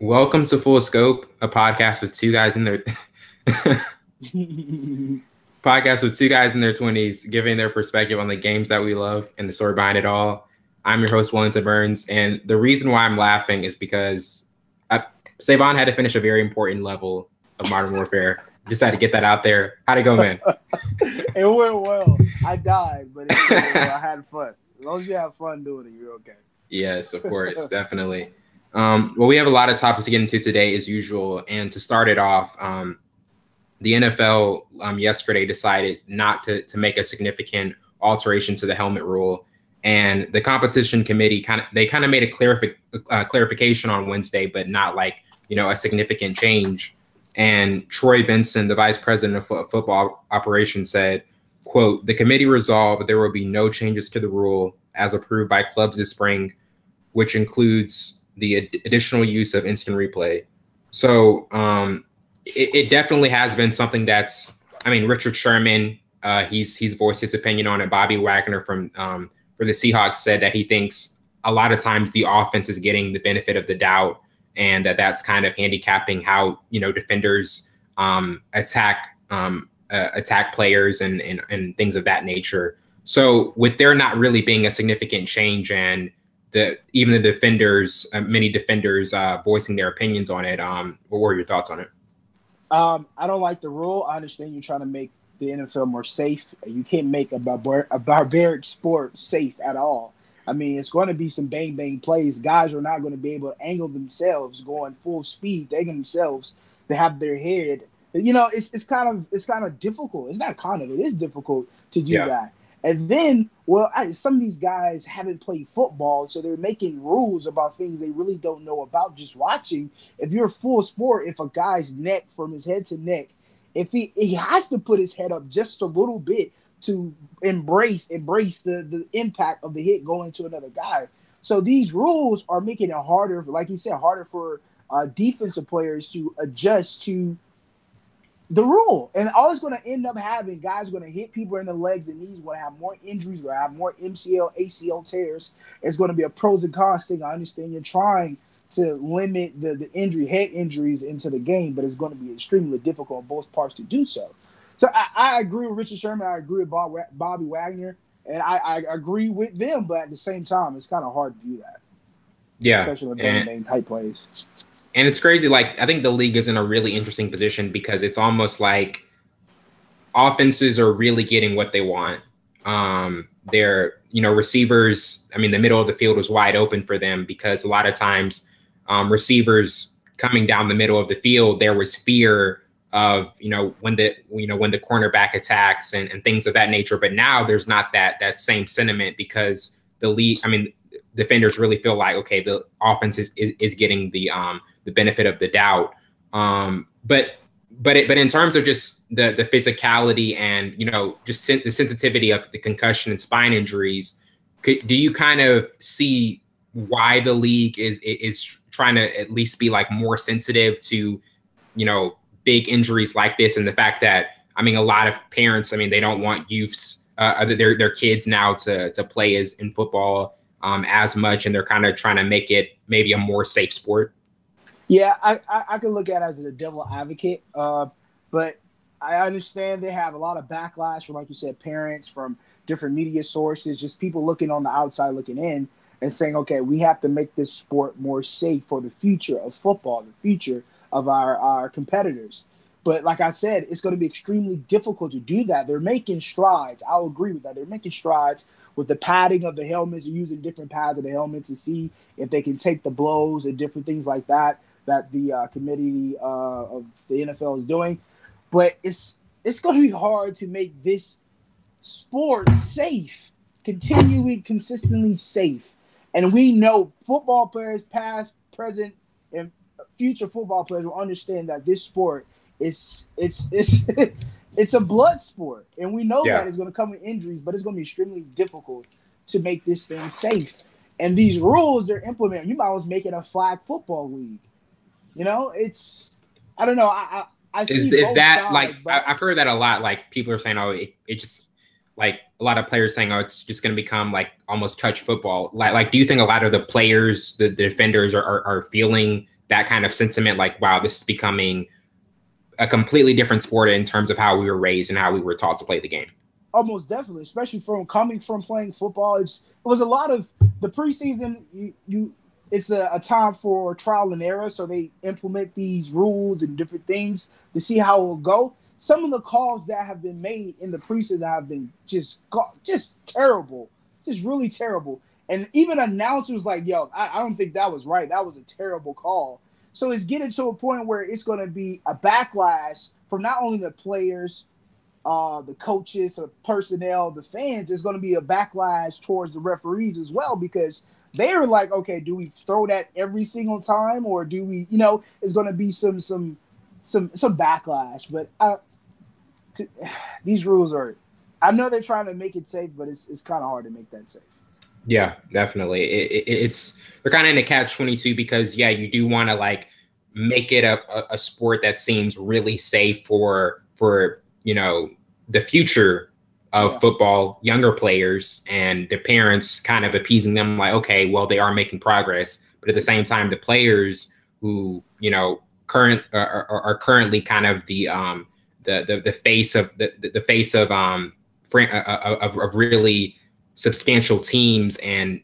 Welcome to Full Scope, a podcast with two guys in their podcast with two guys in their 20s, giving their perspective on the games that we love and the story behind it all. I'm your host, Wellington Burns, and the reason why I'm laughing is because Savon had to finish a very important level of Modern Warfare. Just had to get that out there. How'd it go, man? It went well. I died, but I had fun. As long as you have fun doing it, you're okay. Yes, of course, definitely. Well, we have a lot of topics to get into today, as usual. And to start it off, the NFL yesterday decided not to make a significant alteration to the helmet rule, and the competition committee kind of made a clarification on Wednesday, but not like a significant change. And Troy Benson, the vice president of football operations, said, "Quote: The committee resolved there will be no changes to the rule as approved by clubs this spring, which includes the additional use of instant replay." So it definitely has been something that's, I mean, Richard Sherman, he's voiced his opinion on it. Bobby Wagner from for the Seahawks said that he thinks a lot of times the offense is getting the benefit of the doubt, and that's kind of handicapping how defenders attack players and things of that nature. So with there not really being a significant change, and even the defenders, many defenders voicing their opinions on it, what were your thoughts on it? I don't like the rule. I understand you're trying to make the NFL more safe. You can't make a barbaric sport safe at all. I mean, it's going to be some bang plays. Guys are not going to be able to angle themselves going full speed, angle themselves to have their head. It's kind of difficult. It's not kind of. It is difficult to do that. And then, some of these guys haven't played football, so they're making rules about things they really don't know about just watching. If you're a full sport, if a guy's neck from his head to neck, if he has to put his head up just a little bit to embrace the impact of the hit going to another guy. So these rules are making it harder, like you said, harder for defensive players to adjust to the rule. And all it's going to end up having, guys are going to hit people in the legs and knees, going to have more injuries, going to have more MCL, ACL tears. It's going to be a pros and cons thing. I understand you're trying to limit the head injuries into the game, but it's going to be extremely difficult on both parts to do so. So I agree with Richard Sherman. I agree with Bobby Wagner, and I agree with them, but at the same time, it's kind of hard to do that. Yeah. Especially with bang type plays. And it's crazy. Like, I think the league is in a really interesting position because it's almost like offenses are really getting what they want. Their, receivers, I mean, the middle of the field was wide open for them because a lot of times receivers coming down the middle of the field, there was fear of, when the cornerback attacks and things of that nature. But now there's not that same sentiment because the league, I mean, defenders really feel like, okay, the offense is getting the benefit of the doubt. But in terms of just the physicality and, just the sensitivity of the concussion and spine injuries, do you kind of see why the league is trying to at least be like more sensitive to, big injuries like this, and the fact that, I mean, a lot of parents, I mean, they don't want youths, their kids now to play as in football as much, and they're kind of trying to make it maybe a more safe sport? Yeah, I can look at it as a devil advocate, but I understand they have a lot of backlash from, like you said, parents, from different media sources, just people looking on the outside, looking in, and saying, okay, we have to make this sport more safe for the future of football, the future of our competitors. But like I said, it's going to be extremely difficult to do that. They're making strides. I'll agree with that. They're making strides with the padding of the helmets. They're using different pads of the helmets to see if they can take the blows and different things like that the committee of the NFL is doing. But it's going to be hard to make this sport safe, continuing consistently safe. And we know football players, past, present, and future football players will understand that this sport it's a blood sport, and we know that it's going to come with injuries, but it's going to be extremely difficult to make this thing safe. And these rules they're implementing, you might as well make it a flag football league. It's, I don't know. I see is that sides, like I've heard that a lot. Like, people are saying, oh, it just, like, a lot of players saying, oh, it's just going to become like almost touch football. Like, do you think a lot of the players, the defenders, are feeling that kind of sentiment, like, wow, this is becoming a completely different sport in terms of how we were raised and how we were taught to play the game. Almost definitely, especially from coming from playing football. It was a lot of the preseason. It's a time for trial and error, so they implement these rules and different things to see how it will go. Some of the calls that have been made in the preseason have been just terrible, just really terrible. And even announcers like, yo, I don't think that was right. That was a terrible call. So it's getting to a point where it's going to be a backlash from not only the players, the coaches, the personnel, the fans. It's going to be a backlash towards the referees as well, because they're like, okay, do we throw that every single time, or do we, it's going to be some backlash. But these rules are, I know they're trying to make it safe, but it's kind of hard to make that safe. Yeah, definitely. It's they're kind of in a catch-22 because you do want to like make it a sport that seems really safe for the future of football, younger players, and the parents kind of appeasing them like, okay, well, they are making progress, but at the same time, the players who are currently kind of the face of of really substantial teams and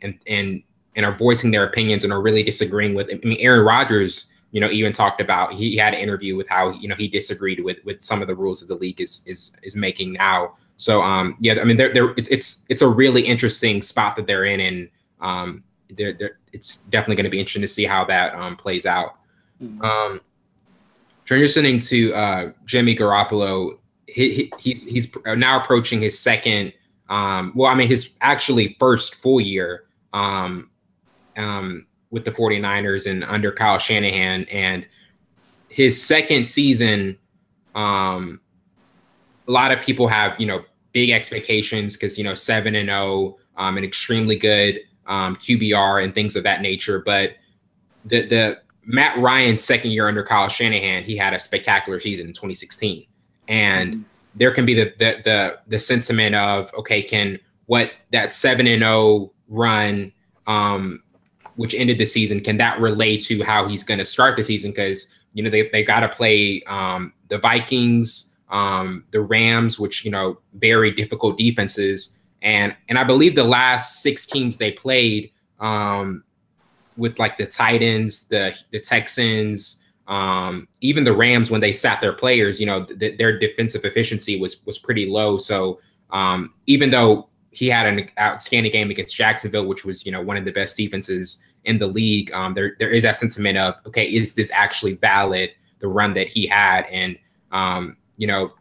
are voicing their opinions and are really disagreeing with. I mean, Aaron Rodgers, even talked about, he had an interview with how he disagreed with some of the rules that the league is making now. So I mean, it's a really interesting spot that they're in, and it's definitely going to be interesting to see how that plays out. Mm-hmm. Transitioning to Jimmy Goroppolo, he's now approaching his second. His actually first full year with the 49ers and under Kyle Shanahan, and his second season, a lot of people have, big expectations because, 7-0, an extremely good QBR and things of that nature. But the Matt Ryan's second year under Kyle Shanahan, he had a spectacular season in 2016. And there can be the sentiment of, okay, can what that 7-0 run, which ended the season, can that relate to how he's going to start the season? Because they got to play the Vikings, the Rams, which very difficult defenses, and I believe the last 6 teams they played, with like the Titans, the Texans. Even the Rams, when they sat their players, their defensive efficiency was pretty low. So even though he had an outstanding game against Jacksonville, which was one of the best defenses in the league, there is that sentiment of, okay, is this actually valid, the run that he had? And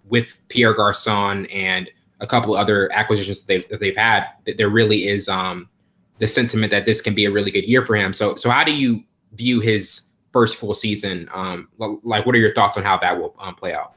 with Pierre Garçon and a couple other acquisitions that they've had, there really is the sentiment that this can be a really good year for him. So how do you view his first full season? Like, what are your thoughts on how that will play out?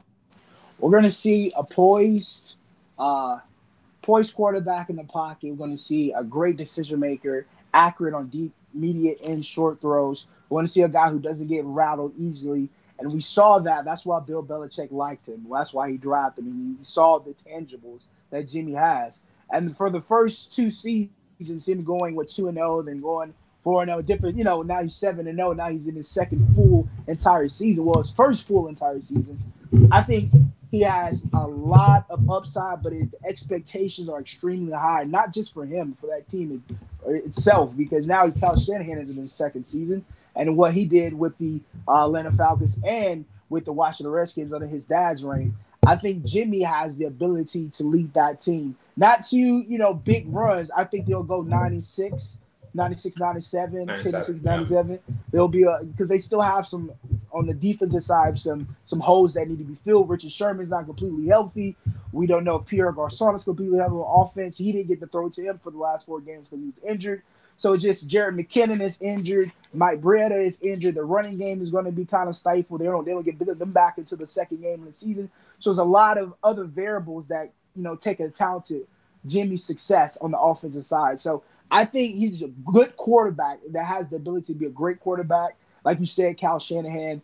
We're going to see a poised quarterback in the pocket. We're going to see a great decision maker, accurate on deep, immediate, and short throws. We're going to see a guy who doesn't get rattled easily. And we saw that. That's why Bill Belichick liked him. That's why he drafted him. He saw the tangibles that Jimmy has. And for the first 2 seasons, him going with 2-0, then going 4-0, different, now he's 7-0. Now he's in his second full entire season. Well, his first full entire season. I think he has a lot of upside, but his expectations are extremely high, not just for him, for that team itself, because now Kyle Shanahan is in his second season, and what he did with the Atlanta Falcons and with the Washington Redskins under his dad's reign. I think Jimmy has the ability to lead that team, not to, big runs. I think they'll go 96, 97, 96, 97. Yeah. There'll be because they still have some on the defensive side, some holes that need to be filled. Richard Sherman's not completely healthy. We don't know if Pierre Garçon is completely healthy on offense. He didn't get to throw to him for the last 4 games because he was injured. So just Jared McKinnon is injured. Mike Breida is injured. The running game is going to be kind of stifled. They don't get them back into the second game of the season. So there's a lot of other variables that, take account to Jimmy's success on the offensive side. So I think he's a good quarterback that has the ability to be a great quarterback. Like you said, Kyle Shanahan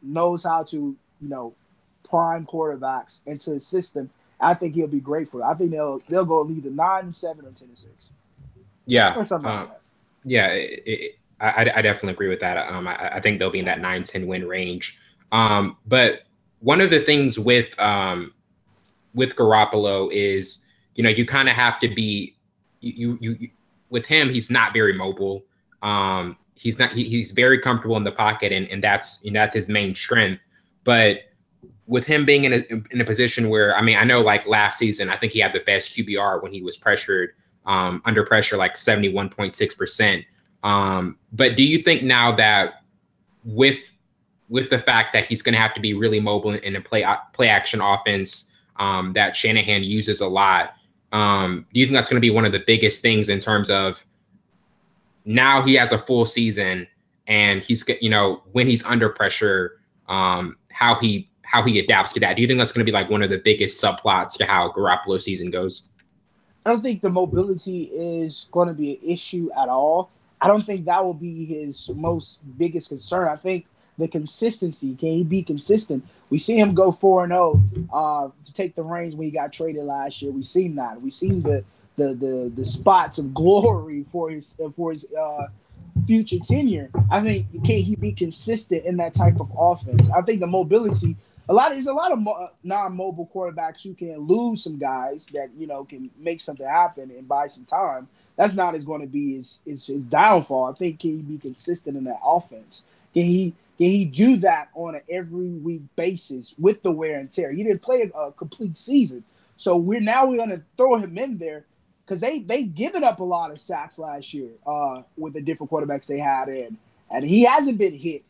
knows how to, prime quarterbacks into his system. I think he'll be great for it. I think they'll go either 9-7 or 10-6. Yeah. Or something like that. Yeah. I definitely agree with that. I think they'll be in that 9-10 win range. But one of the things with Garoppolo is, you kind of have to be you with him. He's not very mobile. He's not. He's very comfortable in the pocket, and that's his main strength. But with him being in a position where, I mean, I know like last season, I think he had the best QBR when he was pressured, under pressure, like 71.6%. But do you think now that with the fact that he's going to have to be really mobile in a play action offense that Shanahan uses a lot, do you think that's going to be one of the biggest things in terms of now he has a full season and he's, when he's under pressure, how he adapts to that? Do you think that's going to be like one of the biggest subplots to how Garoppolo's season goes? I don't think the mobility is going to be an issue at all. I don't think that will be his most biggest concern. I think the consistency, can he be consistent? We see him go 4-0 to take the reins when he got traded last year. We seen that. We seen the spots of glory for his future tenure. I think, can he be consistent in that type of offense? I think the mobility, a lot of non-mobile quarterbacks who can lose some guys that can make something happen and buy some time. That's not going to be his downfall. I think, can he be consistent in that offense? Can he do that on an every week basis with the wear and tear? He didn't play a complete season, so we're going to throw him in there because they've given up a lot of sacks last year with the different quarterbacks they had in, and he hasn't been hit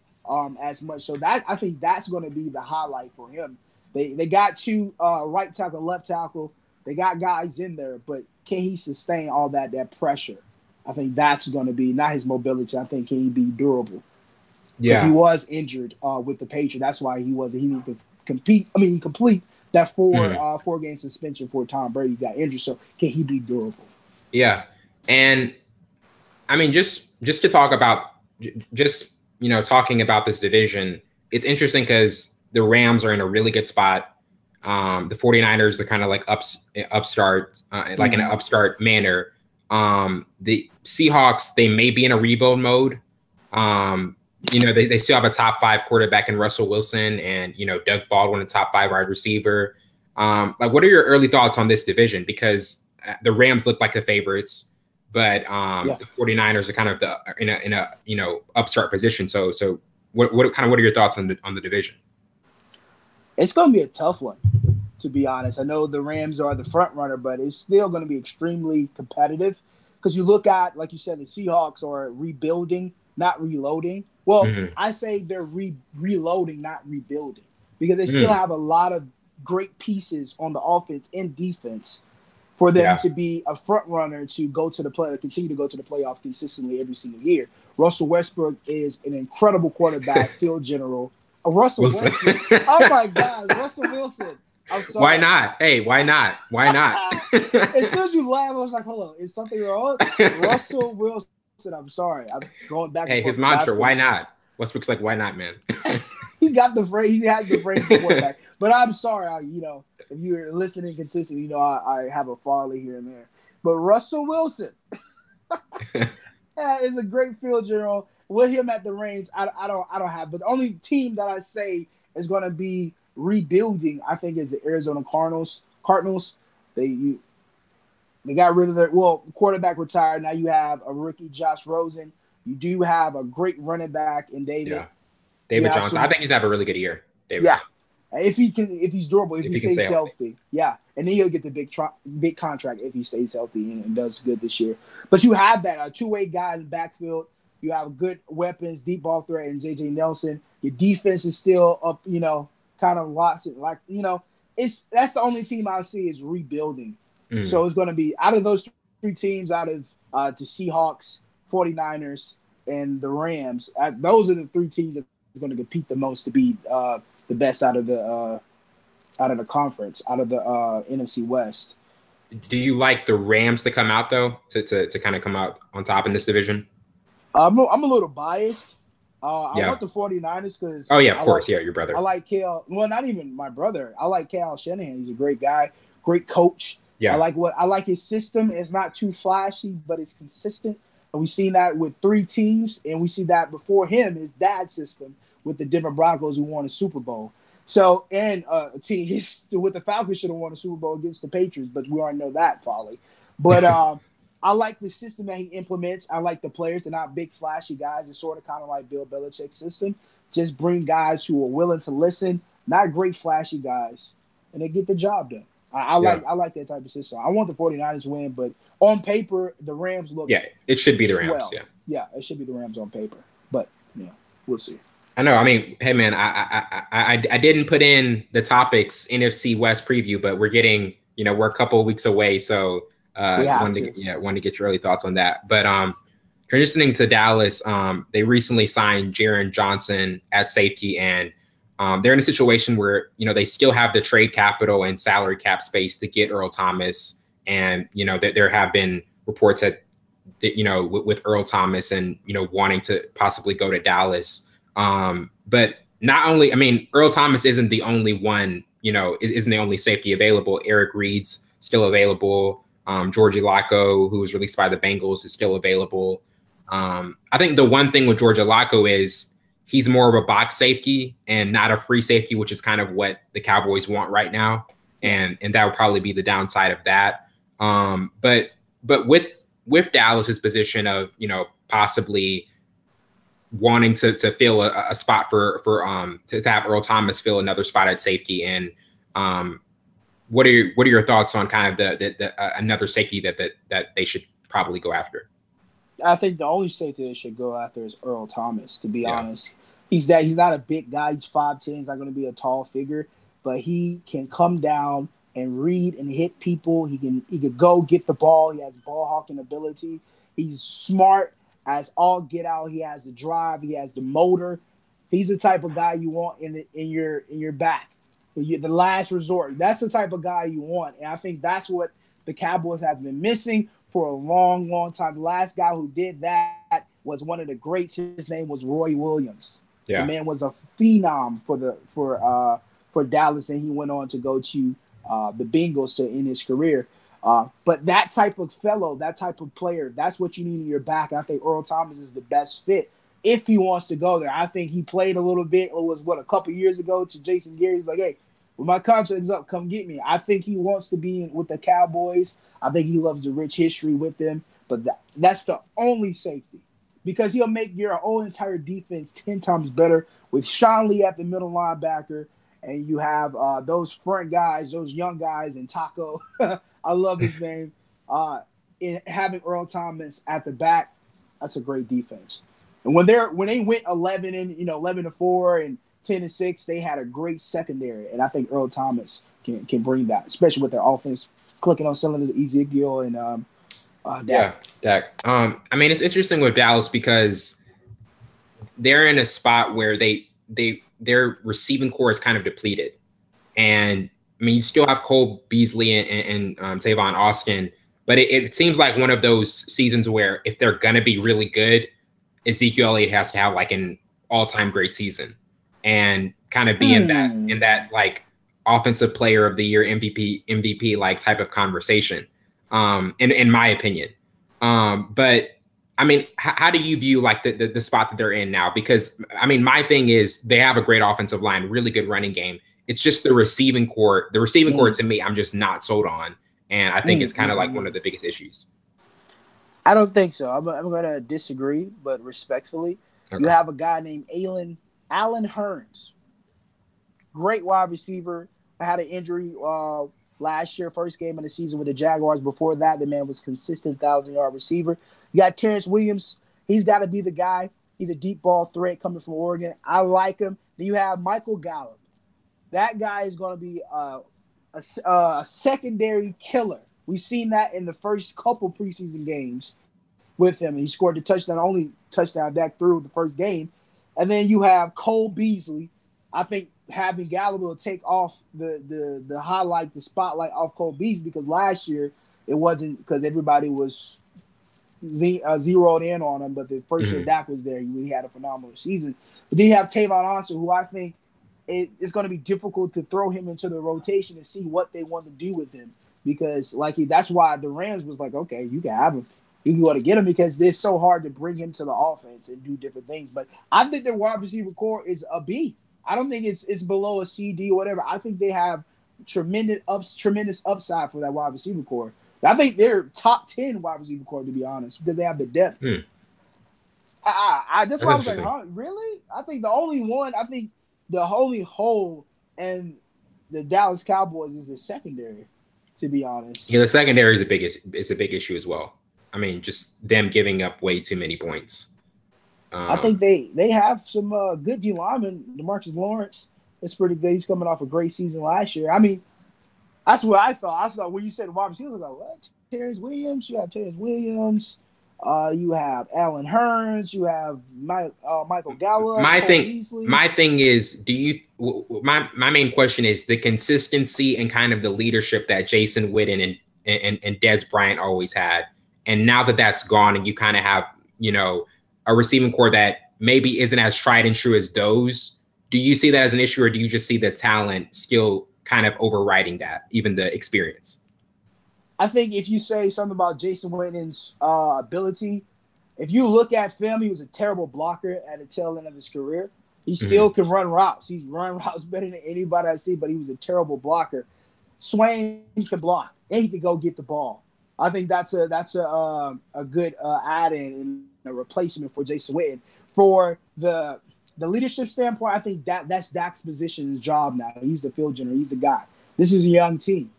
as much. So that, I think that's going to be the highlight for him. They got two right tackle, left tackle. They got guys in there, but can he sustain all that pressure? I think that's going to be not his mobility. I think, can he be durable? Because he was injured with the Patriots. That's why he needed to complete that four-game suspension for Tom Brady. Got injured. So can he be durable? Yeah. And I mean, just to talk about talking about this division, it's interesting because the Rams are in a really good spot. The 49ers are kind of like upstart, like in an upstart manner. The Seahawks, they may be in a rebuild mode. They still have a top 5 quarterback in Russell Wilson and, Doug Baldwin, a top 5 wide receiver. What are your early thoughts on this division? Because the Rams look like the favorites, but the 49ers are kind of in a upstart position. So what are your thoughts on the division? It's going to be a tough one, to be honest. I know the Rams are the front runner, but it's still going to be extremely competitive because you look at, like you said, the Seahawks are rebuilding, not reloading. Well, I say they're reloading, not rebuilding, because they still have a lot of great pieces on the offense and defense for them to be a front runner to continue to go to the playoff consistently every single year. Russell Westbrook is an incredible quarterback, field general. Russell Wilson. Oh my God, Russell Wilson. I'm sorry. Why not? Hey, why not? Why not? As soon as you laugh, I was like, hold on, is something wrong? Russell Wilson. I'm sorry. I'm going back. Hey, his mantra, why not? Westbrook's like, why not, man? He has the phrase for quarterback. But I'm sorry, if you're listening consistently, I have a folly here and there. But Russell Wilson is a great field general. With him at the reins, I don't have. But the only team that I say is going to be rebuilding, I think, is the Arizona Cardinals. They got rid of their quarterback retired. Now you have a rookie, Josh Rosen. You do have a great running back in David. Yeah. David Johnson. I think he's have a really good year. David. Yeah. If he's durable, if he stays healthy. Yeah. And then he'll get the big contract if he stays healthy and does good this year. But you have that, a two-way guy in the backfield. You have good weapons, deep ball threat, and J.J. Nelson. Your defense is still up, kind of lots of that's the only team I see is rebuilding. So it's going to be out of those 3 teams, out of the Seahawks, 49ers, and the Rams. Those are the 3 teams that are going to compete the most to be the best out of the conference, out of the NFC West. Do you like the Rams to come out though, to kind of come out on top in this division? I'm a little biased. I want the 49ers because of course, your brother. I like Kale. Well, not even my brother. I like Kyle Shanahan. He's a great guy, great coach. Yeah. I like his system. It's not too flashy, but it's consistent. And we've seen that with 3 teams, and we see that before him, his dad's system with the Denver Broncos who won a Super Bowl. So, and a team with the Falcons should have won a Super Bowl against the Patriots, but we already know that folly. But I like the system that he implements. I like the players. They're not big, flashy guys. It's sort of kind of like Bill Belichick's system. Just bring guys who are willing to listen, not great, flashy guys, and they get the job done. I like that type of system. I want the 49ers to win, but on paper, the Rams look it should be the swell. Rams. Yeah, it should be the Rams on paper. But, we'll see. I know. I mean, hey, man, I didn't put in the topics NFC West preview, but we're getting, we're a couple of weeks away. So wanted to get your early thoughts on that. But transitioning to Dallas, they recently signed Jaron Johnson at safety, and they're in a situation where, they still have the trade capital and salary cap space to get Earl Thomas. And, that there have been reports that, with Earl Thomas and, wanting to possibly go to Dallas. But not only, I mean, Earl Thomas isn't the only one, isn't the only safety available. Eric Reed's still available. George Laco, who was released by the Bengals, is still available. I think the one thing with George Laco is he's more of a box safety and not a free safety, which is kind of what the Cowboys want right now. And that would probably be the downside of that. But with Dallas's position of, possibly wanting to fill a spot to have Earl Thomas fill another spot at safety. And what are your thoughts on kind of the another safety that they should probably go after? I think the only safety they should go after is Earl Thomas, to be honest. He's not a big guy. He's 5'10". He's not going to be a tall figure, but he can come down and read and hit people. He could go get the ball. He has ball hawking ability. He's smart as all get out. He has the drive. He has the motor. He's the type of guy you want in your back. The last resort. That's the type of guy you want. And I think that's what the Cowboys have been missing for a long, long time. The last guy who did that was one of the greats. His name was Roy Williams. Yeah. The man was a phenom for Dallas, and he went on to go to the Bengals to end his career. But that type of fellow, that type of player, that's what you need in your back. And I think Earl Thomas is the best fit if he wants to go there. I think he played a little bit. It was, a couple years ago to Jason Garrett. He's like, hey, when my contract is up, come get me. I think he wants to be with the Cowboys. I think he loves the rich history with them. But that's the only safety, because he'll make your whole entire defense 10 times better with Sean Lee at the middle linebacker. And you have those front guys, those young guys, and Taco. I love his name. In having Earl Thomas at the back, that's a great defense. And when they went 11-4 and 10-6, they had a great secondary, and I think Earl Thomas can bring that, especially with their offense clicking on cylinders, Ezekiel and Dak. I mean, it's interesting with Dallas because they're in a spot where their receiving core is kind of depleted. And I mean, you still have Cole Beasley and Tavon Austin, but it seems like one of those seasons where if they're going to be really good, Ezekiel Elliott has to have like an all-time great season and kind of be in that like offensive player of the year, MVP like type of conversation, in my opinion. But I mean, how do you view like the spot that they're in now? Because I mean, my thing is they have a great offensive line, really good running game. It's just the receiving core. The receiving core to me, I'm just not sold on, and I think it's kind of like one of the biggest issues. I don't think so. I'm going to disagree, but respectfully, you have a guy named Allen Hurns, great wide receiver. I had an injury last year, first game of the season with the Jaguars. Before that, the man was consistent 1,000-yard receiver. You got Terrence Williams. He's got to be the guy. He's a deep ball threat coming from Oregon. I like him. Then you have Michael Gallup. That guy is going to be a secondary killer. We've seen that in the first couple preseason games with him. He scored the only touchdown Dak threw the first game. And then you have Cole Beasley. I think having Gallup will take off the spotlight off Cole Beasley, because last year it wasn't, because everybody was zeroed in on him. But the first year Dak was there, he had a phenomenal season. But then you have Tavon Austin, who I think it's going to be difficult to throw him into the rotation and see what they want to do with him, because that's why the Rams was like, okay, you can have him. you want to get him because it's so hard to bring him to the offense and do different things. But I think their wide receiver core is a B. I don't think it's below a C, D, or whatever. I think they have tremendous upside for that wide receiver core. I think they're top 10 wide receiver core, to be honest, because they have the depth. That's why I was like, huh, really? I think the only hole in the Dallas Cowboys is the secondary, to be honest. Yeah, the secondary is a big issue as well. I mean, just them giving up way too many points. I think they have some good D linemen. DeMarcus Lawrence is pretty good. He's coming off a great season last year. I mean, that's what I thought. I thought when you said wide receiver, I was like, what? Terrence Williams? You have Terrence Williams. You have Alan Hearns. You have Michael Gallup. My thing is, my main question is the consistency and kind of the leadership that Jason Witten and Dez Bryant always had. And now that that's gone and you kind of have, a receiving core that maybe isn't as tried and true as those, do you see that as an issue, or do you just see the talent still kind of overriding that, even the experience? I think if you say something about Jason Witten's ability, if you look at film, he was a terrible blocker at the tail end of his career. He still can run routes. He's run routes better than anybody I see, but he was a terrible blocker. Swain can block, and he can go get the ball. I think that's a good add-in and a replacement for Jason Witten. For the leadership standpoint, I think that's Dak's position, his job now. He's the field general. He's the guy. This is a young team.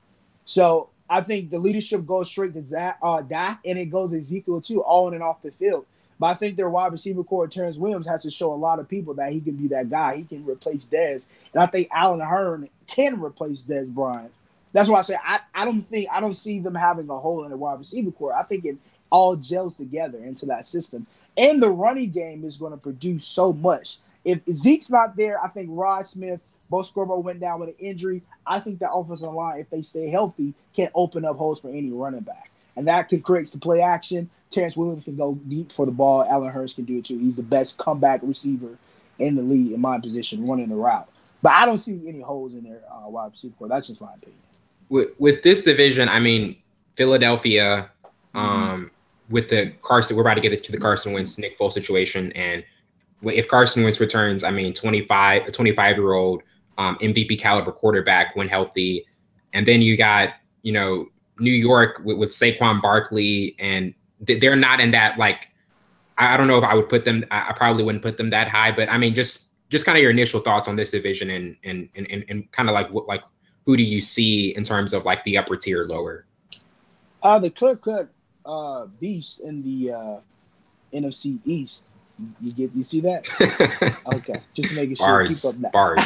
So I think the leadership goes straight to Dak, and it goes Ezekiel too, all in and off the field. But I think their wide receiver core, Terrence Williams, has to show a lot of people that he can be that guy. He can replace Dez. And I think Alan Hearn can replace Dez Bryant. That's why I say I don't see them having a hole in the wide receiver core. I think it all gels together into that system. And the running game is going to produce so much. If Zeke's not there, I think Rod Smith, Bo Scarborough went down with an injury. I think the offensive line, if they stay healthy, can open up holes for any running back. And that can create some play action. Terrence Williams can go deep for the ball. Alan Hurst can do it too. He's the best comeback receiver in the league in my position, running the route. But I don't see any holes in their wide receiver core. That's just my opinion. With this division, I mean, Philadelphia, with the Carson, we're about to get to the Carson Wentz, Nick Foles situation. And if Carson Wentz returns, I mean, a 25-year-old MVP caliber quarterback when healthy. And then you got, New York with Saquon Barkley, and they're not in that, like, I don't know if I would put them, I probably wouldn't put them that high, but I mean, just kind of your initial thoughts on this division and kind of like who do you see in terms of like the upper tier, lower? The clear-cut beast in the NFC East. You see that? Okay, just making sure. Keep up that. Bars.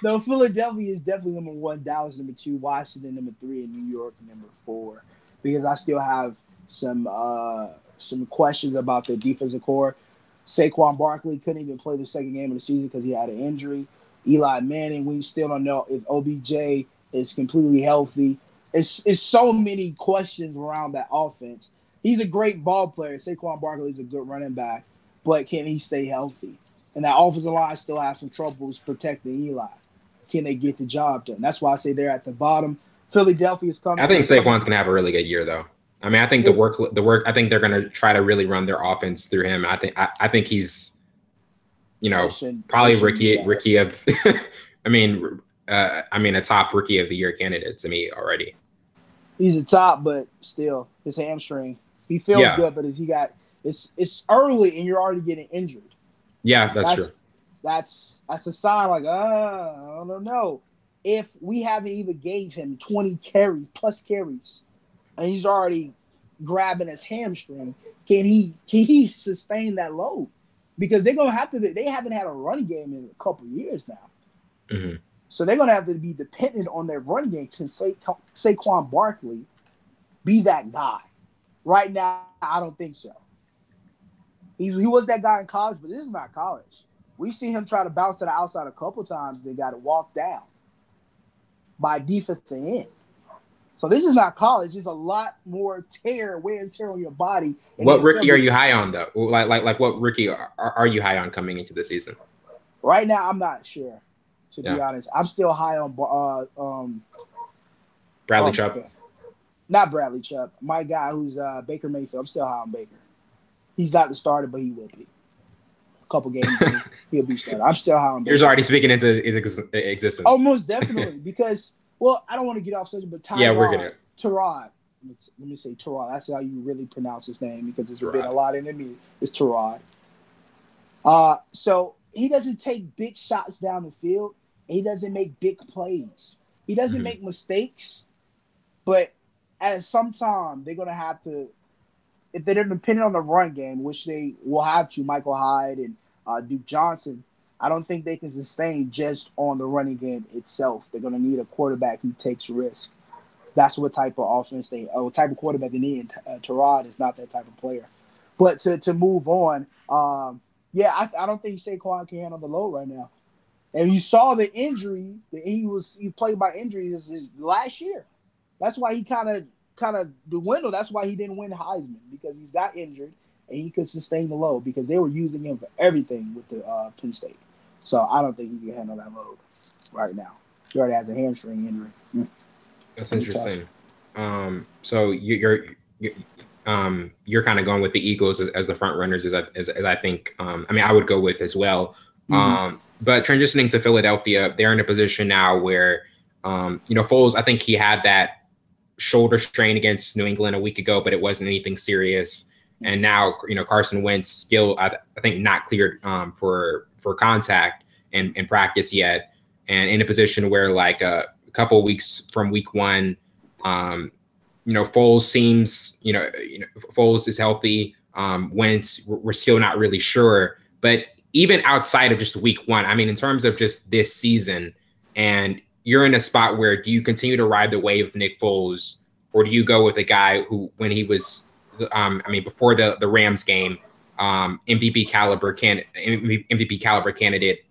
No, Philadelphia is definitely number 1. Dallas number 2. Washington number 3, and New York number 4. Because I still have some questions about the defensive core. Saquon Barkley couldn't even play the second game of the season because he had an injury. Eli Manning, we still don't know if OBJ is completely healthy. It's so many questions around that offense. He's a great ball player. Saquon Barkley is a good running back, but can he stay healthy? And that offensive line still has some troubles protecting Eli. Can they get the job done? That's why I say they're at the bottom. Philadelphia's coming. I think Saquon's gonna have a really good year, though. I mean, I think the work. I think they're gonna try to really run their offense through him. I think he's, probably rookie of. I mean, a top rookie of the year candidate to me already. He's a top, but still, his hamstring. He feels good, but if he got it's early and you're already getting injured. Yeah, that's true. That's a sign like, I don't know. If we haven't even gave him 20 plus carries, and he's already grabbing his hamstring, can he sustain that load? Because they're gonna have to. They haven't had a running game in a couple of years now, so they're gonna have to be dependent on their running game. Can Saquon Barkley be that guy? Right now, I don't think so. He was that guy in college, but this is not college. We've seen him try to bounce to the outside a couple times. They got it walked down by defensive end. So this is not college. It's a lot more wear and tear on your body. What rookie are you high on, though? Like what rookie are you high on coming into the season? Right now, I'm not sure. To be honest, I'm still high on Bradley Chubb. Not Bradley Chubb. My guy who's Baker Mayfield. I'm still high on Baker. He's not the starter, but he will be. A couple games in, he'll be starter. I'm still high on Baker. You're already speaking into his existence. Oh, most definitely. Because, well, I don't want to get off subject, but Tyrod. Let me say Tyrod. That's how you really pronounce his name because it's been a lot in the media. It's Tyrod. So he doesn't take big shots down the field. He doesn't make big plays. He doesn't make mistakes. But at some time, they're going to have to, if they're dependent on the run game, which they will have to, Michael Hyde and Duke Johnson, I don't think they can sustain just on the running game itself. They're going to need a quarterback who takes risk. That's what type of offense what type of quarterback they need. Tyrod is not that type of player. But to move on, I don't think Saquon can handle the load right now. And you saw the injury that he played by injury his last year. That's why he kind of dwindled. That's why he didn't win Heisman, because he's got injured and he could sustain the load because they were using him for everything with the Penn State. So I don't think he can handle that load right now. He already has a hamstring injury. That's interesting. So you're kind of going with the Eagles as the front runners, as I think. I would go with as well. But transitioning to Philadelphia, they're in a position now where, Foles, I think he had that shoulder strain against New England a week ago, but it wasn't anything serious. And now, Carson Wentz still, I think, not cleared for contact and practice yet, and in a position where like a couple of weeks from week one, Foles seems, Foles is healthy. Wentz, we're still not really sure, but even outside of just week one, in terms of just this season, and you're in a spot where do you continue to ride the wave of Nick Foles, or do you go with a guy who, when he was, before the Rams game, MVP caliber candidate,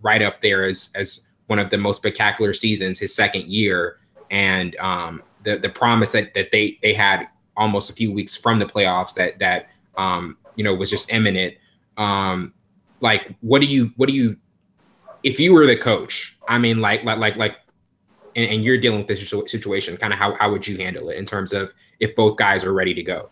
right up there as one of the most spectacular seasons, his second year, and the promise that they had almost a few weeks from the playoffs that was just imminent. Like, what do you, if you were the coach, and you're dealing with this situation, kind of how would you handle it in terms of if both guys are ready to go?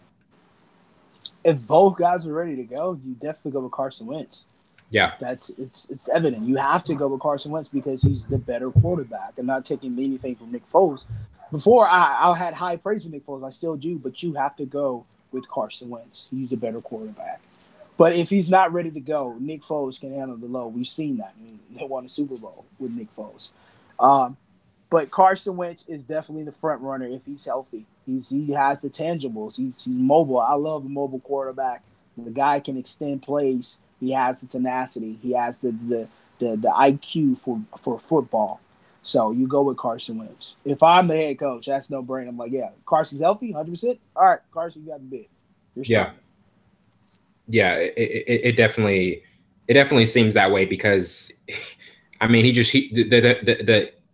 If both guys are ready to go, you definitely go with Carson Wentz. Yeah, it's evident. You have to go with Carson Wentz because he's the better quarterback. I'm not taking anything from Nick Foles. Before, I had high praise for Nick Foles. I still do, but you have to go with Carson Wentz. He's the better quarterback. But if he's not ready to go, Nick Foles can handle the load. We've seen that. They won a Super Bowl with Nick Foles. But Carson Wentz is definitely the front runner if he's healthy. He has the tangibles. He's mobile. I love a mobile quarterback. The guy can extend plays. He has the tenacity. He has the IQ for football. So you go with Carson Wentz. If I'm the head coach, that's no brainer. I'm like, yeah, Carson's healthy, 100%. All right, Carson, you got the bid. Yeah, it definitely seems that way because,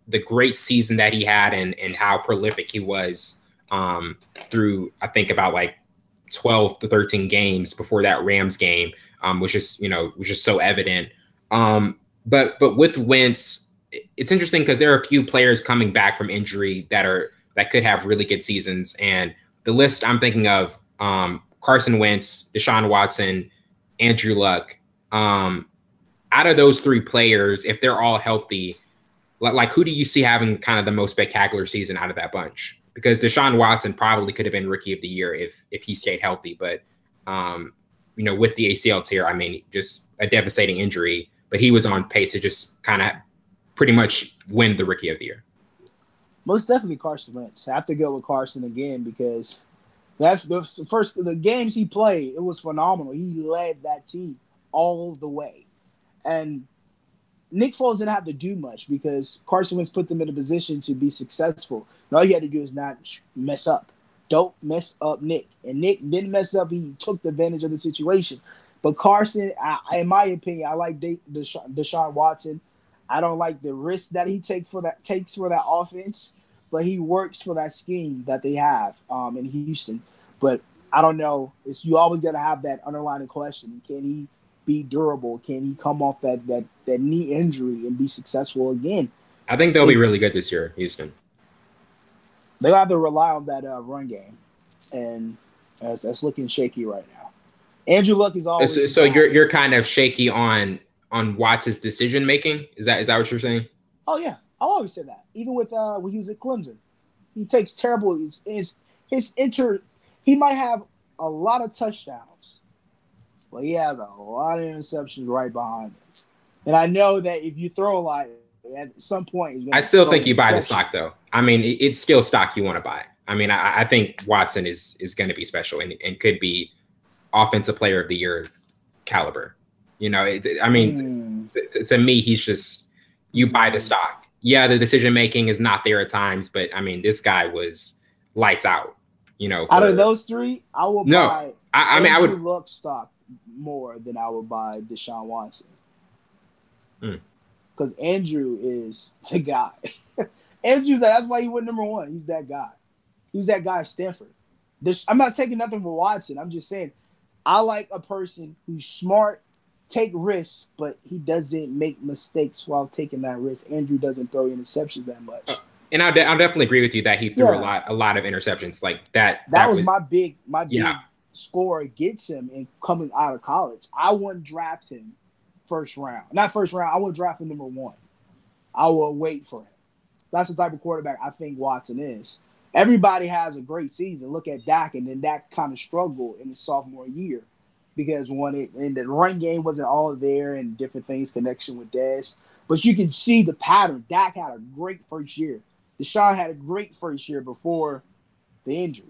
the great season that he had and how prolific he was through, I think, about like 12 to 13 games before that Rams game was just so evident. But with Wentz, it's interesting because there are a few players coming back from injury that could have really good seasons. And the list I'm thinking of, Carson Wentz, Deshaun Watson, Andrew Luck, out of those three players, if they're all healthy, like who do you see having kind of the most spectacular season out of that bunch? Because Deshaun Watson probably could have been Rookie of the Year if he stayed healthy, but with the ACL tear, just a devastating injury. But he was on pace to just kind of pretty much win the Rookie of the Year. Most definitely Carson Wentz. I have to go with Carson again because that's the games he played. It was phenomenal. He led that team all the way, and Nick Foles didn't have to do much because Carson Wentz put them in a position to be successful. And all you had to do is not mess up. Don't mess up Nick. And Nick didn't mess up. He took advantage of the situation. But Carson, in my opinion, I like Deshaun Watson. I don't like the risk that he takes for that offense, but he works for that scheme that they have in Houston. But I don't know. You always got to have that underlying question. Can he be durable? Can he come off that knee injury and be successful again? I think they'll be really good this year, Houston. They'll have to rely on that run game, and that's looking shaky right now. Andrew Luck is always so you're kind of shaky on Watts' decision making. Is that what you're saying? Oh yeah, I always say that. Even with when he was at Clemson, he takes terrible. He might have a lot of touchdowns, but he has a lot of interceptions right behind him. And I know that if you throw a lot, at some point, I still think you buy the stock, though. I mean, it's still stock you want to buy. I mean, I think Watson is going to be special and could be offensive player of the year caliber. You know, to me, he's just, you buy the stock. Yeah, the decision making is not there at times, but I mean, this guy was lights out. You know, out of those three, I will buy. I would look stock more than I would buy Deshaun Watson. Because Andrew is the guy. That's why he went number one. He's that guy. He was that guy at Stanford. I'm not taking nothing from Watson. I'm just saying I like a person who's smart, take risks, but he doesn't make mistakes while taking that risk. Andrew doesn't throw interceptions that much. And I'll definitely agree with you that he threw a lot of interceptions like that. That was my big score against him in coming out of college. I wouldn't draft him first round. Not first round. I would draft him number one. I will wait for him. That's the type of quarterback I think Watson is. Everybody has a great season. Look at Dak, and then Dak kind of struggled in his sophomore year because the run game wasn't all there and different things, connection with Dez. But you can see the pattern. Dak had a great first year. Deshaun had a great first year before the injury.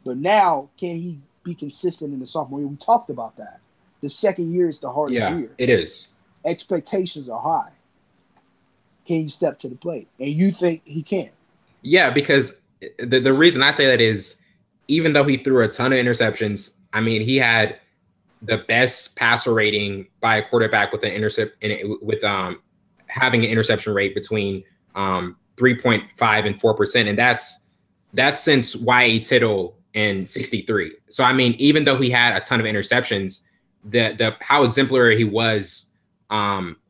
But now, can he be consistent in the sophomore year? We talked about that. The second year is the hardest year. Yeah, it is. Expectations are high. Can you step to the plate? And you think he can? Yeah, because the reason I say that is even though he threw a ton of interceptions, I mean, he had the best passer rating by a quarterback with having an interception rate between 3.5 and 4%, and that's since Y.A. Tittle in '63. So I mean, even though he had a ton of interceptions, the how exemplary he was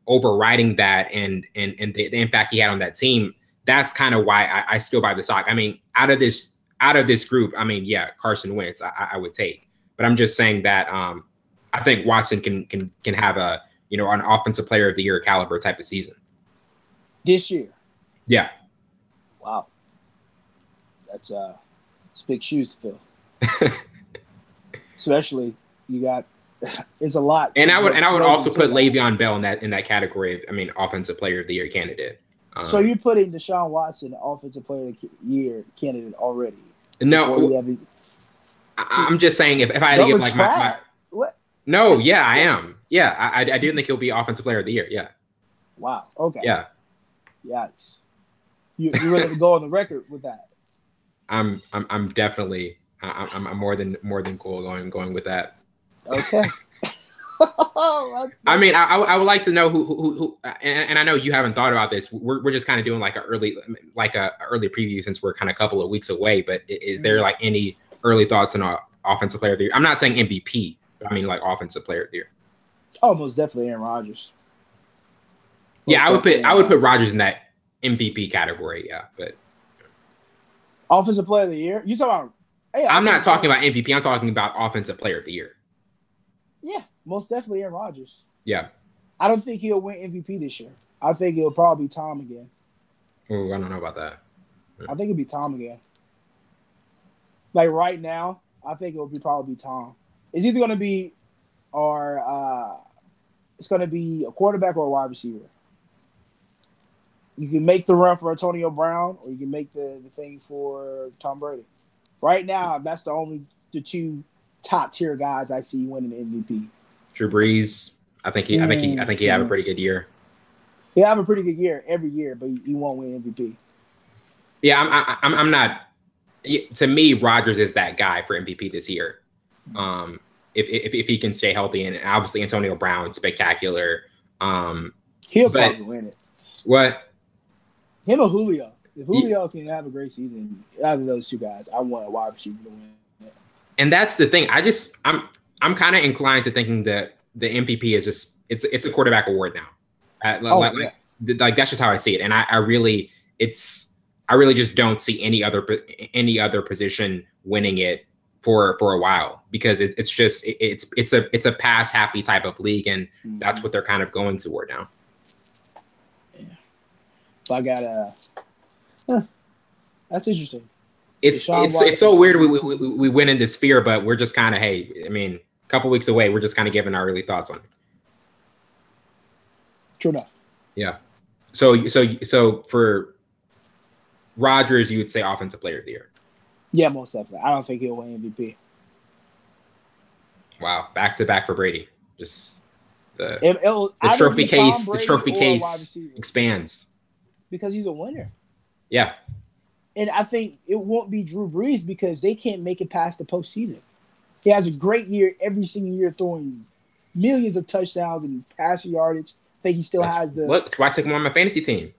overriding that and the impact he had on that team, that's kind of why I still buy the stock. I mean, out of this group, I mean, yeah, Carson Wentz I would take, but I'm just saying that I think Watson can have a an offensive player of the year caliber type of season this year. Yeah. Wow. That's big shoes to fill. Especially you got it's a lot. And I would also put Le'Veon Bell in that category of, I mean, offensive player of the year candidate. So you're putting Deshaun Watson offensive player of the year candidate already? No, I'm just saying if I had to give like my what? No, yeah, I am. Yeah, I do think he'll be offensive player of the year. Yeah. Wow. Okay. Yeah. Yikes. You ready to go on the record with that? I'm definitely I'm more than cool going with that. Okay. I mean, I would like to know who and I know you haven't thought about this. We're just kind of doing like a early preview since we're kind of a couple of weeks away. But is there like any early thoughts on our offensive player of the year? I'm not saying MVP, but I mean like offensive player of the year. Oh, most definitely Aaron Rodgers. I would put Rodgers in that MVP category. Yeah, but offensive player of the year. You talking about? Hey, I'm not talking about MVP. I'm talking about offensive player of the year. Yeah, most definitely Aaron Rodgers. Yeah. I don't think he'll win MVP this year. I think it'll probably be Tom again. Oh, I don't know about that. I think it'll be Tom again. Like right now, I think it'll probably be Tom. It's either going to be it's going to be a quarterback or a wide receiver. You can make the run for Antonio Brown, or you can make the thing for Tom Brady. Right now, that's the two top tier guys I see winning the MVP. Drew Brees, I think he have a pretty good year. He have a pretty good year every year, but he won't win MVP. Yeah, I'm not. To me, Rodgers is that guy for MVP this year. If he can stay healthy, and obviously Antonio Brown, spectacular. He'll probably win it. What? Him or Julio? If Julio can have a great season, out of those two guys, I want a wide receiver to win it. And that's the thing. I'm kind of inclined to thinking that the MVP is just it's a quarterback award now. Like that's just how I see it. And I really it's I really just don't see any other position winning it for a while, because it's a pass happy type of league, and that's what they're kind of going toward now. Yeah. So I got that's interesting. It's so weird. We went in this fear, but we're just kind of, hey, I mean, a couple weeks away, we're just kind of giving our early thoughts on it. True enough. Yeah. So for Rodgers, you would say offensive player of the year. Yeah, most definitely. I don't think he'll win MVP. Wow, back to back for Brady. Just the trophy case. The trophy case expands because he's a winner. Yeah. And I think it won't be Drew Brees because they can't make it past the postseason. He has a great year every single year, throwing millions of touchdowns and passing yardage. I think he still has the. Look, that's why I took him on my fantasy team.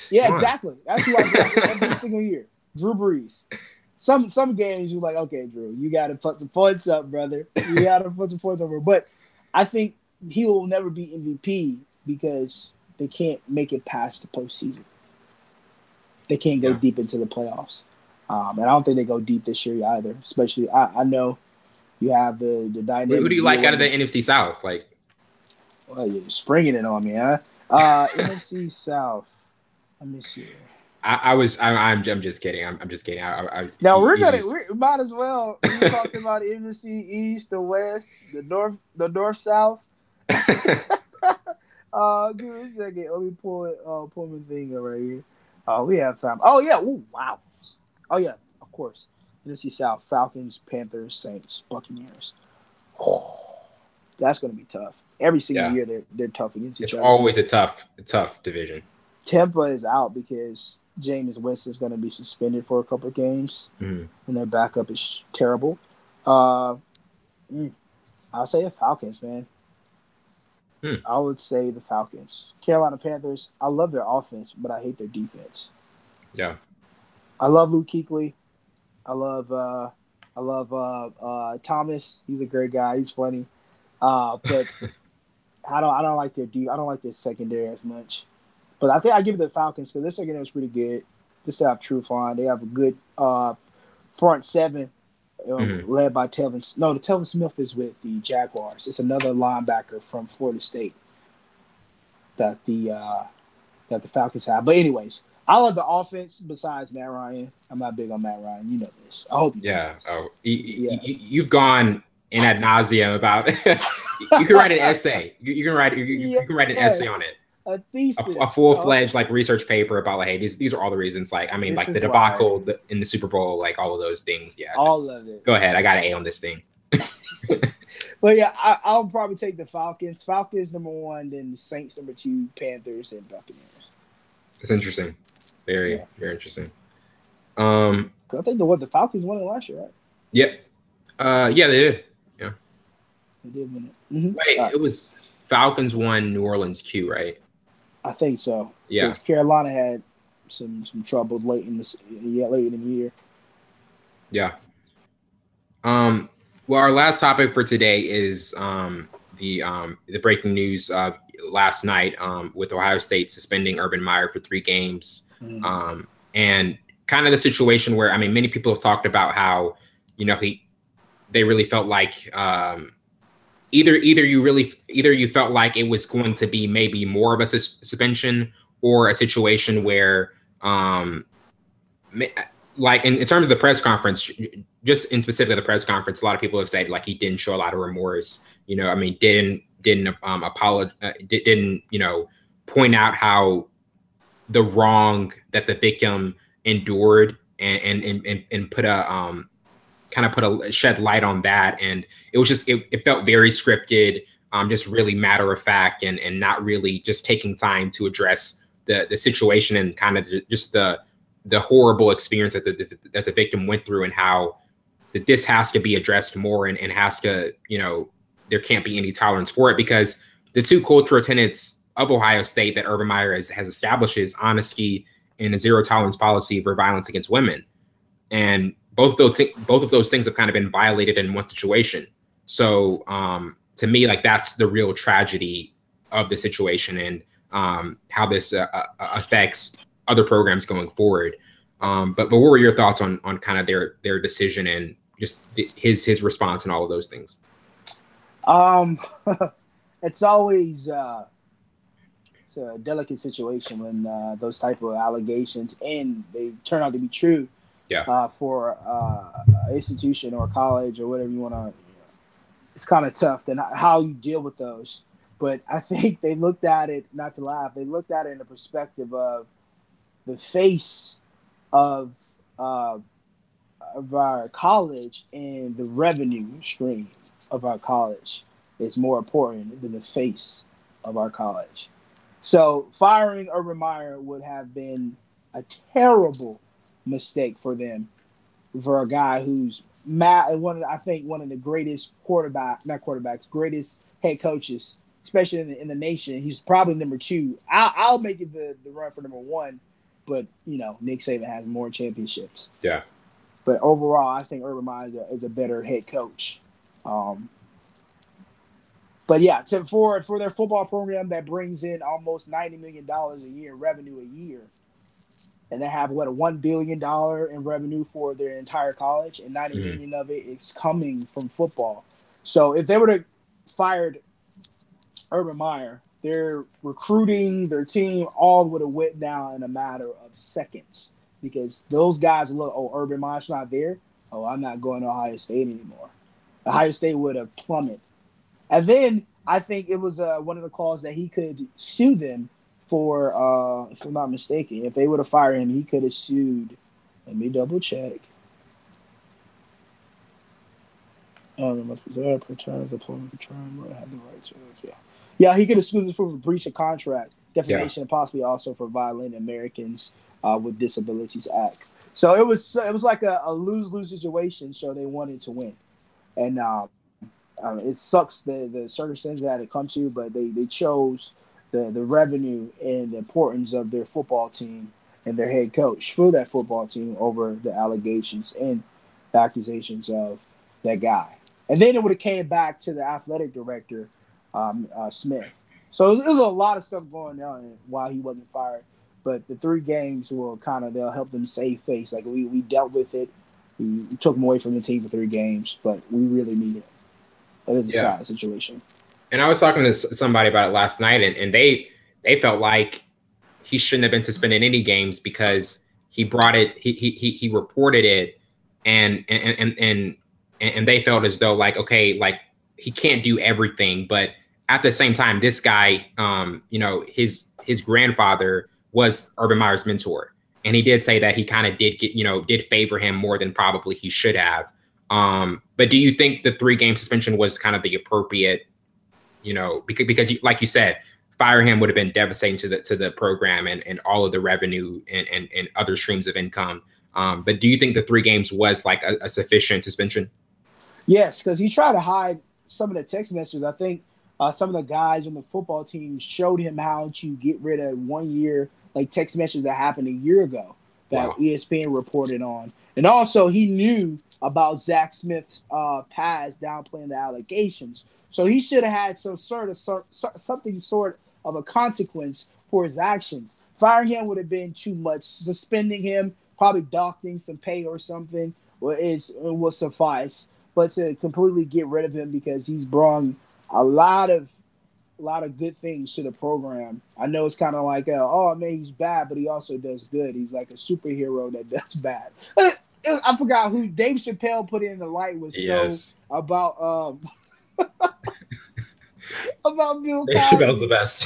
Yeah, exactly. That's who I draft every single year. Drew Brees. Some games you're like, okay, Drew, you got to put some points up, brother. You got to put some points over. But I think he will never be MVP because they can't make it past the postseason. They can't go deep into the playoffs. And I don't think they go deep this year either. Especially, I know you have the dynamic. Who do you like out of the NFC South? Like, well, you're springing it on me, huh? NFC South. Let me see. I'm just kidding. I'm just kidding. No, we might as well. We're talking about the NFC East, the West, the North South. Give me a second. Let me pull my thing up right here. Oh, we have time. Oh yeah. Ooh, wow. Oh yeah. Of course. NFC South: Falcons, Panthers, Saints, Buccaneers. Oh, that's going to be tough. Every single year they're tough against each other. It's always a tough division. Tampa is out because Jameis Winston is going to be suspended for a couple of games, and their backup is terrible. I'll say the Falcons, man. I would say the Falcons. Carolina Panthers, I love their offense, but I hate their defense. Yeah. I love Luke Kuechly. I love Thomas. He's a great guy. He's funny. But I don't like their I don't like their secondary as much. But I think I give it to the Falcons because their secondary is pretty good. They still have Trufant. They have a good front seven. Led by Telvin. No, the Telvin Smith is with the Jaguars. It's another linebacker from Florida State that the Falcons have. But anyways, I love the offense besides Matt Ryan. I'm not big on Matt Ryan. You know this. I hope you know this. Oh, you've gone in ad nauseum about it. You can write an essay. You can write an essay on it. A thesis, a full-fledged like research paper about like, hey, these are all the reasons. Like, I mean, like the debacle in the Super Bowl, like all of those things. Yeah, all of it. Go ahead, I got an A on this thing. But yeah, I'll probably take the Falcons. Falcons number 1, then the Saints number 2, Panthers and Buccaneers. That's interesting. Very interesting. I think the Falcons won it last year, right? Yep. Yeah, they did. Yeah, they did win it. Mm-hmm. Wait, it was Falcons won, New Orleans Q, right? I think so. Yeah, because Carolina had some trouble late in the year. Yeah. Well, our last topic for today is the breaking news last night with Ohio State suspending Urban Meyer for 3 games, and kind of the situation where, I mean, many people have talked about how, you know, they really felt like either you felt like it was going to be maybe more of a suspension, or a situation where like in terms of the press conference, just in specific the press conference, a lot of people have said like he didn't show a lot of remorse. You know, I mean, didn't apologize, didn't, you know, point out how the wrong that the victim endured, and put a kind of put a shed light on that. And it was just it felt very scripted, just really matter of fact, and not really just taking time to address the situation and kind of just the horrible experience that the victim went through, and how that this has to be addressed more, and has to, you know, there can't be any tolerance for it, because the 2 cultural tenets of Ohio State that Urban Meyer has established is honesty and a zero tolerance policy for violence against women. And both of those things have kind of been violated in one situation. So to me, like, that's the real tragedy of the situation, and how this affects other programs going forward. But what were your thoughts on kind of their decision and just his response and all of those things? Um, it's always it's a delicate situation when those type of allegations and they turn out to be true. Yeah. For an institution or college or whatever you want to, it's kind of tough. Then how you deal with those. But I think they looked at it, not to laugh, they looked at it in the perspective of the face of our college and the revenue stream of our college is more important than the face of our college. So firing Urban Meyer would have been a terrible mistake for them, for a guy who's one of the greatest greatest head coaches, especially in the nation. He's probably number 2. I'll make it the run for number 1, but Nick Saban has more championships. Yeah. But overall, I think Urban Meyer is a better head coach. But yeah, for their football program that brings in almost $90 million a year revenue a year, and they have $1 billion in revenue for their entire college, and 90 million of it is coming from football. So if they would have fired Urban Meyer, their recruiting, their team, all would have went down in a matter of seconds, because those guys look, oh, Urban Meyer's not there. Oh, I'm not going to Ohio State anymore. Ohio State would have plummeted. And then I think it was one of the clauses that he could sue them for, if I'm not mistaken. If they would have fired him, he could have sued. Let me double check. I don't know, yeah, he could have sued them for breach of contract, defamation, and possibly also for violating Americans with Disabilities Act. So it was like a lose-lose situation. So they wanted to win, and it sucks the circumstances that it come to, but they chose the revenue and the importance of their football team and their head coach for that football team over the allegations and the accusations of that guy. And then it would have came back to the athletic director, Smith. So there's a lot of stuff going on while he wasn't fired. But the 3 games they'll help them save face. Like we dealt with it. We took him away from the team for 3 games, but we really need it. That is a sad situation. And I was talking to somebody about it last night, and they felt like he shouldn't have been suspended any games because he brought it, he reported it, and they felt as though like, okay, like he can't do everything, but at the same time, this guy, his grandfather was Urban Meyer's mentor, and he did say that he kind of did favor him more than probably he should have. But do you think the 3-game suspension was kind of the appropriate, because like you said, firing him would have been devastating to the program and all of the revenue and other streams of income. But do you think the 3 games was like a sufficient suspension? Yes, because he tried to hide some of the text messages. I think some of the guys on the football team showed him how to get rid of 1 year, like text messages that happened a year ago that ESPN reported on. And also he knew about Zach Smith's past downplaying the allegations. So he should have had something sort of a consequence for his actions. Firing him would have been too much. Suspending him, probably docking some pay or something, will suffice. But to completely get rid of him because he's brought a lot of good things to the program. I know it's kind of like, oh man, he's bad, but he also does good. He's like a superhero that does bad. I forgot who Dave Chappelle put in the light was so about about Bill Cosby. Chappelle's the best.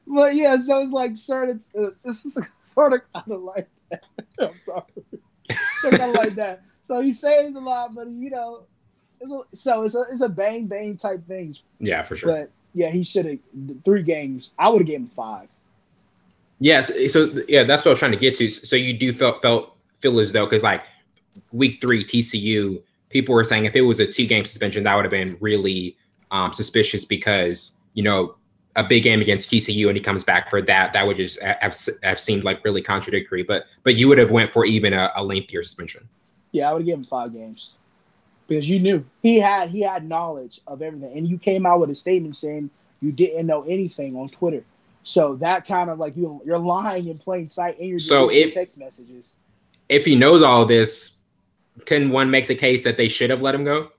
But yeah, so it's like this is sort of kind of like that. I'm sorry, so kind of like that. So he says a lot, but it's a bang bang type things. Yeah, for sure. But yeah, he should have 3 games. I would have given him 5. Yes. So yeah, that's what I was trying to get to. So you do feel as though, because like week 3 TCU, people were saying if it was a 2-game suspension, that would have been really suspicious because a big game against TCU and he comes back for that would just have seemed like really contradictory. But you would have went for even a lengthier suspension. Yeah, I would have given him 5 games because you knew he had knowledge of everything, and you came out with a statement saying you didn't know anything on Twitter. So that kind of like you're lying in plain sight, and you're So getting text messages. If he knows all this, can one make the case that they should have let him go?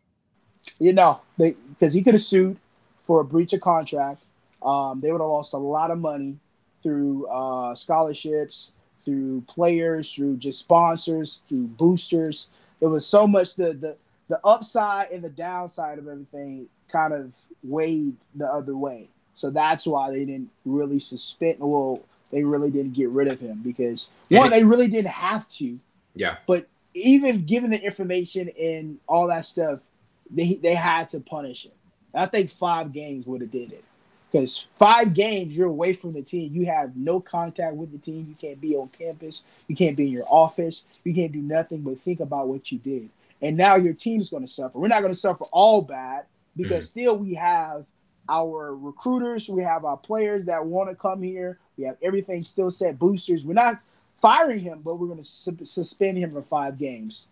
Because he could have sued for a breach of contract. They would have lost a lot of money through scholarships, through players, through just sponsors, through boosters. There was so much the upside and the downside of everything kind of weighed the other way. So that's why they didn't really suspend. Well, they really didn't get rid of him because they really didn't have to. Yeah. But even given the information and all that stuff, they had to punish him. I think 5 games would have did it. Because 5 games, you're away from the team. You have no contact with the team. You can't be on campus. You can't be in your office. You can't do nothing but think about what you did. And now your team's going to suffer. We're not going to suffer all bad because still we have our recruiters. We have our players that want to come here. We have everything still set, boosters. We're not firing him, but we're going to suspend him for 5 games.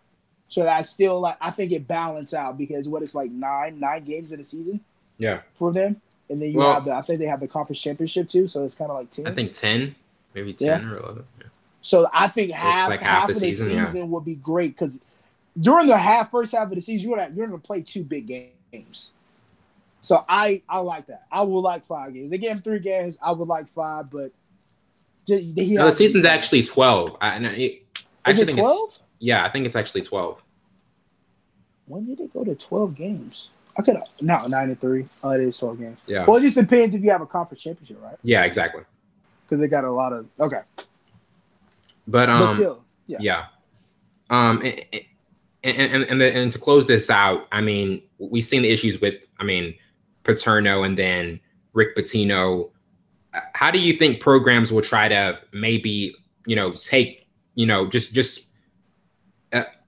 So that's still I think it balanced out because it's like 9 games in a season. Yeah. For them. And then I think they have the conference championship too, so it's kind of like 10. I think 10, maybe 10 or 11. Yeah. So I think half of the season would be great because during the first half of the season, you're going to play 2 big games. So I like that. I would like 5 games. They gave him 3 games. I would like 5, but the season's actually 12. Is it 12? Yeah, I think it's actually 12. When did it go to 12 games? I could 9-3. Oh, it is 12 games. Yeah. Well, it just depends if you have a conference championship, right? Yeah, exactly. Because they got a lot of But still, yeah. And to close this out, I mean, we've seen the issues with, Paterno and then Rick Pitino. How do you think programs will try to maybe, take, just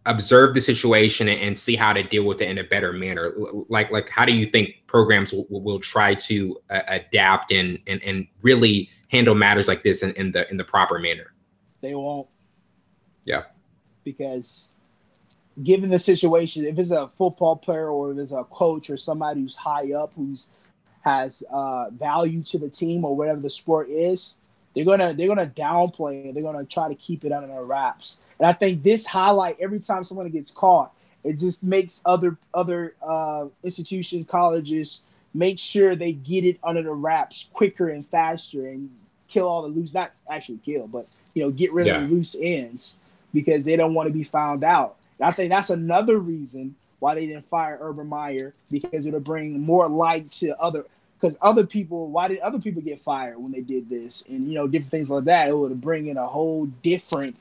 observe the situation and see how to deal with it in a better manner? Like how do you think programs will try to adapt and really handle matters like this in the proper manner? They won't. Yeah. Because given the situation, if it's a football player or if it's a coach or somebody who's high up has value to the team or whatever the sport is, they're gonna downplay it. They're gonna try to keep it under their wraps. And I think this highlight every time someone gets caught, it just makes other institutions, colleges, make sure they get it under the wraps quicker and faster and kill all the loose, not actually kill, but get rid of the loose ends because they don't want to be found out. And I think that's another reason why they didn't fire Urban Meyer, because it'll bring more light to other people. Why did other people get fired when they did this? And different things like that. It would bring in a whole different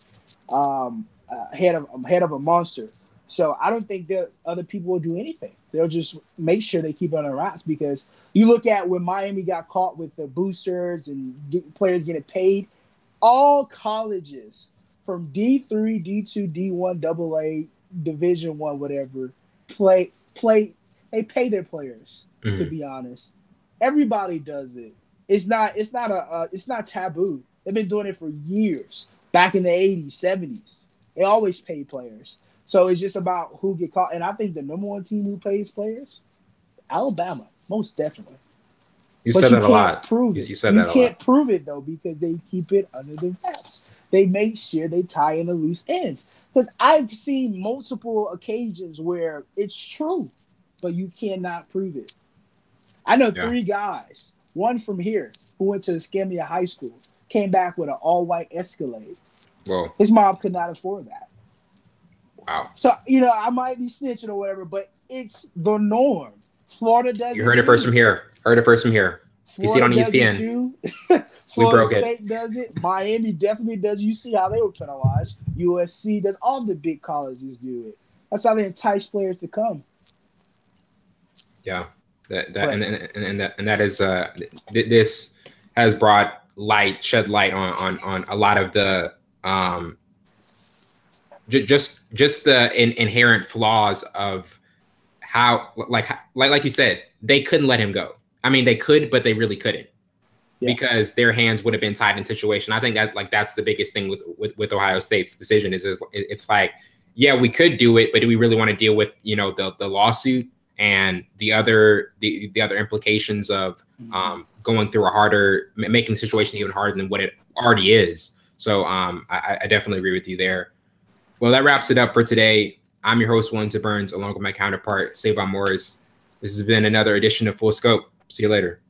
head of a monster. So I don't think that other people will do anything. They'll just make sure they keep it on their wraps, because you look at when Miami got caught with the boosters and players getting paid, all colleges from D3, D2, D1, AA, Division I, whatever, they pay their players, to be honest. Everybody does it. It's not taboo. They've been doing it for years. Back in the 80s, 70s, they always pay players. So it's just about who get caught. And I think the number one team who pays players, Alabama, most definitely. You said that a lot. You can't prove it, though, because they keep it under the wraps. They make sure they tie in the loose ends. Because I've seen multiple occasions where it's true, but you cannot prove it. I know 3 guys, one from here, who went to Escambia High School, came back with an all-white Escalade. Whoa. His mom could not afford that. Wow. So, I might be snitching or whatever, but it's the norm. Florida does it. You heard it first from here. You see it on ESPN. Florida State does it. Miami definitely does. You see how they were penalized. USC does. All the big colleges do it. That's how they entice players to come. Yeah. That is this has shed light on a lot of the just the inherent flaws of how, like you said, they couldn't let him go. I mean, they could, but they really couldn't, because their hands would have been tied in situation. I think that that's the biggest thing with Ohio State's decision is it's like, yeah, we could do it, but do we really want to deal with the lawsuit and the other implications of going through making the situation even harder than what it already is. So I definitely agree with you there. Well, that wraps it up for today. I'm your host, Wellington Burns, along with my counterpart, Savon Morris. This has been another edition of Full Scope. See you later.